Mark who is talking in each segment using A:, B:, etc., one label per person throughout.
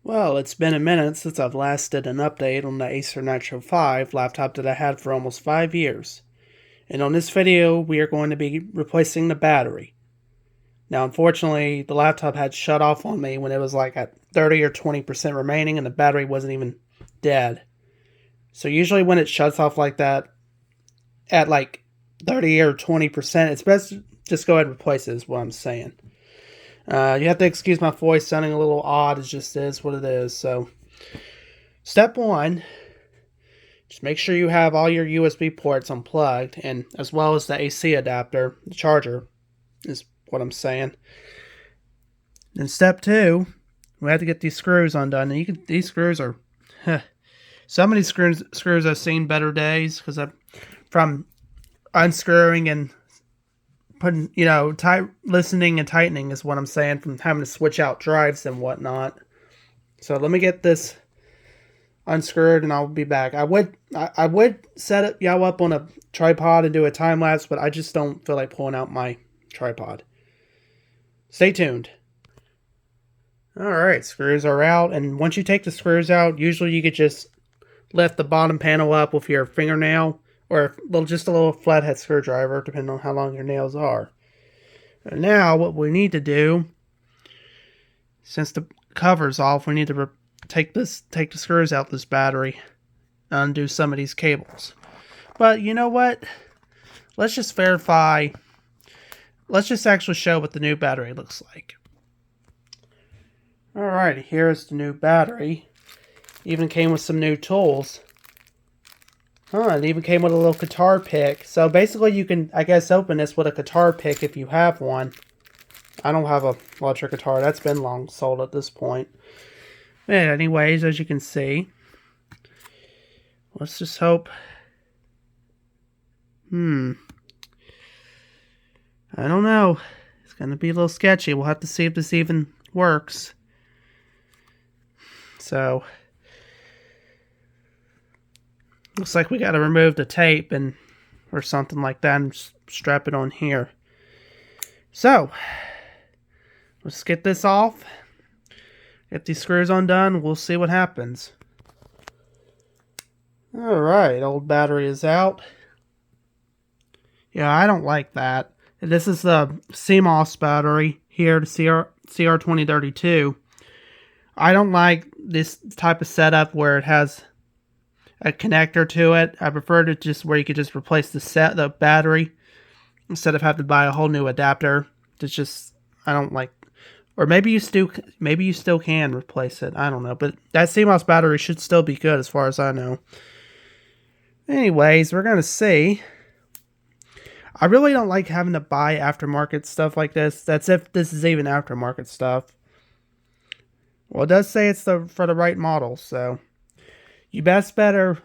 A: Well, it's been a minute since I've last did an update on the Acer Nitro 5 laptop that I had for almost 5 years. And on this video, we are going to be replacing the battery. Now, unfortunately, the laptop had shut off on me when it was like at 30 or 20% remaining and the battery wasn't even dead. So usually when it shuts off like that at like 30 or 20%, it's best to just go ahead and replace it is what I'm saying. You have to excuse my voice sounding a little odd. It just is what it is. So, step one, just make sure you have all your USB ports unplugged, and as well as the AC adapter, the charger, is what I'm saying. And step two, we have to get these screws undone. And these screws are, some of these screws I've seen better days because from unscrewing and putting, listening and tightening is what I'm saying, from having to switch out drives and whatnot. So let me get this unscrewed and I'll be back. I would set y'all up on a tripod and do a time lapse, but I just don't feel like pulling out my tripod. Stay tuned. Alright, screws are out, and once you take the screws out, usually you could just lift the bottom panel up with your fingernail, or just a little flathead screwdriver, depending on how long your nails are. And now, what we need to do, since the cover's off, we need to take the screws out this battery, undo some of these cables. But you know what? Let's just verify. Let's just actually show what the new battery looks like. Alright, here's the new battery. Even came with some new tools. It even came with a little guitar pick. So basically you can, I guess, open this with a guitar pick if you have one. I don't have a electric guitar. That's been long sold at this point. But anyways, as you can see, let's just hope. I don't know. It's going to be a little sketchy. We'll have to see if this even works. So, looks like we got to remove the tape or something like that and strap it on here. So, let's get this off. Get these screws undone. We'll see what happens. Alright, old battery is out. Yeah, I don't like that. This is the CMOS battery here, the CR2032. I don't like this type of setup where it has a connector to it. I prefer to just where you could just replace the battery instead of having to buy a whole new adapter. It's just, I don't like, or maybe you still can replace it. I don't know, but that CMOS battery should still be good as far as I know. Anyways, we're gonna see. I really don't like having to buy aftermarket stuff like this. That's if this is even aftermarket stuff. Well, it does say it's for the right model, so you best better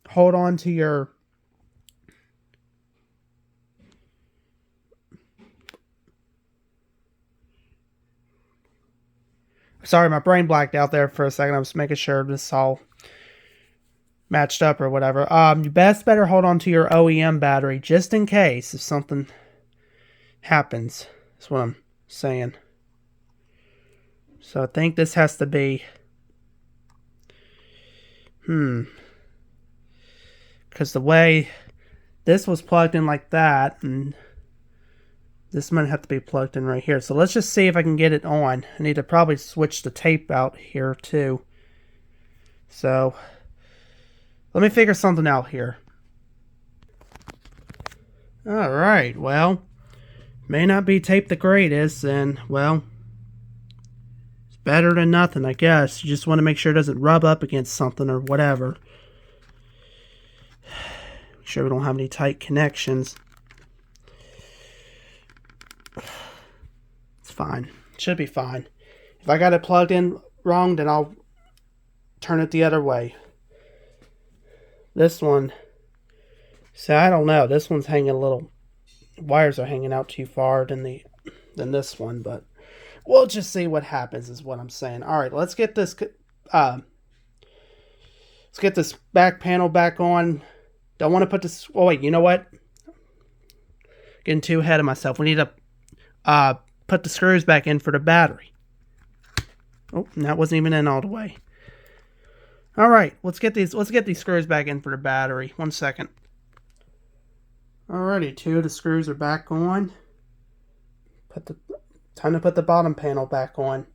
A: hold on to your sorry, my brain blacked out there for a second. I was making sure this all matched up or whatever. You best better hold on to your OEM battery just in case if something happens. That's what I'm saying. So I think this has to be because the way this was plugged in like that, and this might have to be plugged in right here. So let's just see if I can get it on. I need to probably switch the tape out here too. So let me figure something out here. Alright, well, may not be tape the greatest, and well, it's better than nothing, I guess. You just want to make sure it doesn't rub up against something or whatever. Make sure we don't have any tight connections. It's fine. It should be fine. If I got it plugged in wrong, then I'll turn it the other way. This one, see, I don't know. This one's hanging a little, wires are hanging out too far than this one, but we'll just see what happens is what I'm saying. All right, let's get this back panel back on. Don't want to put this, oh wait, you know what? Getting too ahead of myself. We need to put the screws back in for the battery. Oh, and that wasn't even in all the way. All right, let's get these screws back in for the battery. 1 second. Alrighty, 2 of the screws are back on. Time to put the bottom panel back on.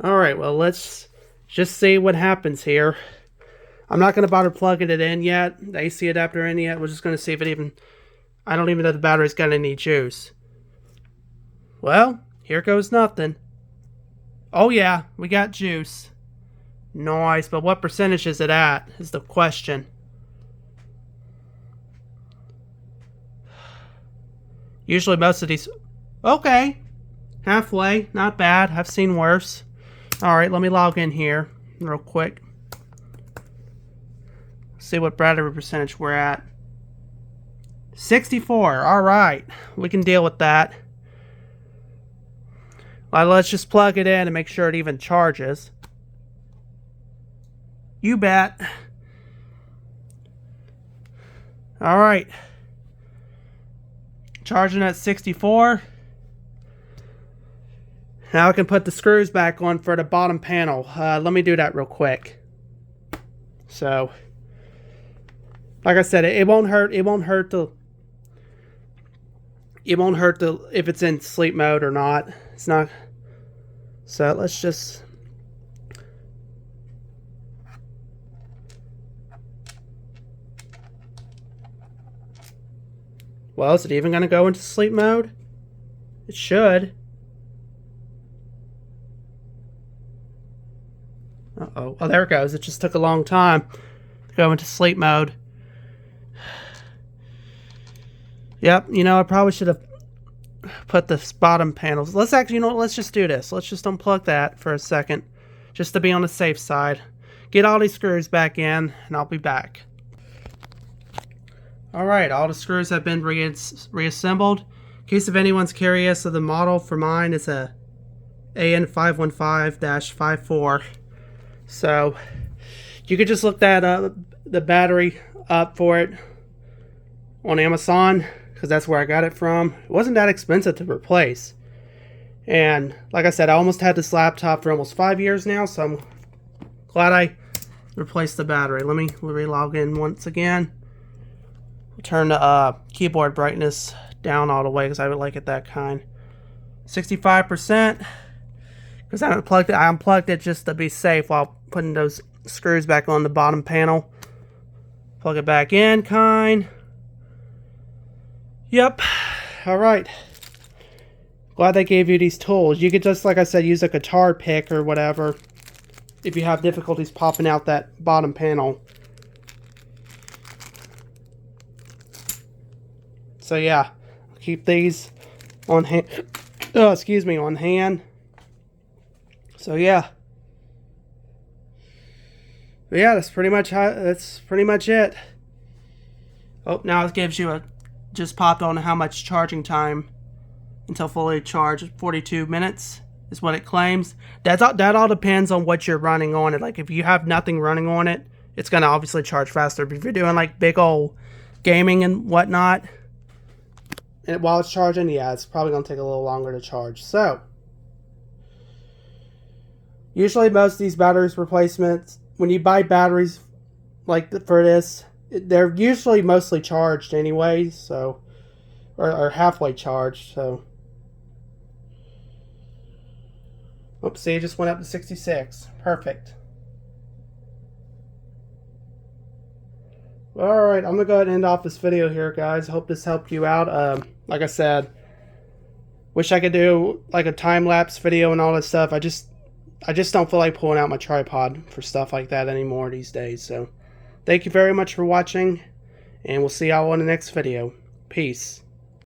A: Alright, well, let's just see what happens here. I'm not going to bother plugging it in yet, the AC adapter in yet. We're just going to see if it even... I don't even know if the battery's got any juice. Well, here goes nothing. Oh yeah, we got juice. Nice, but what percentage is it at, is the question. Usually most of these... Okay, halfway, not bad. I've seen worse. Alright, let me log in here real quick. See what battery percentage we're at. 64, alright. We can deal with that. Well, let's just plug it in and make sure it even charges. You bet. Alright. Charging at 64. Now I can put the screws back on for the bottom panel. Let me do that real quick. So, like I said, it won't hurt. It won't hurt if it's in sleep mode or not. It's not. So let's just. Well, is it even going to go into sleep mode? It should. Uh-oh. Oh, there it goes. It just took a long time to go into sleep mode. Yep, you know, I probably should have put the bottom panels. Let's actually, you know what, let's just do this. Let's just unplug that for a second, just to be on the safe side. Get all these screws back in, and I'll be back. Alright, all the screws have been reassembled. In case if anyone's curious, of the model for mine is a AN515-54. So, you could just look that up, the battery up for it on Amazon, because that's where I got it from. It wasn't that expensive to replace. And, like I said, I almost had this laptop for almost 5 years now, so I'm glad I replaced the battery. Let me log in once again. Turn the keyboard brightness down all the way, because I would like it that kind. 65%. Because I unplugged it just to be safe while putting those screws back on the bottom panel. Plug it back in, kind. Yep. Alright. Glad they gave you these tools. You could just, like I said, use a guitar pick or whatever if you have difficulties popping out that bottom panel. So yeah, keep these on hand. Oh, excuse me, on hand. So yeah. But yeah, that's pretty much it. Oh, now it gives you a just popped on how much charging time until fully charged. 42 minutes is what it claims. That all depends on what you're running on it. Like if you have nothing running on it, it's gonna obviously charge faster. But if you're doing like big old gaming and whatnot, and while it's charging, yeah, it's probably gonna take a little longer to charge. So usually most of these batteries replacements, when you buy batteries like for this, they're usually mostly charged anyway, so or halfway charged, so oops, see, it just went up to 66. Perfect. Alright, I'm gonna go ahead and end off this video here, guys. Hope this helped you out. Like I said, wish I could do like a time-lapse video and all that stuff. I just don't feel like pulling out my tripod for stuff like that anymore these days. So, thank you very much for watching, and we'll see y'all in the next video. Peace.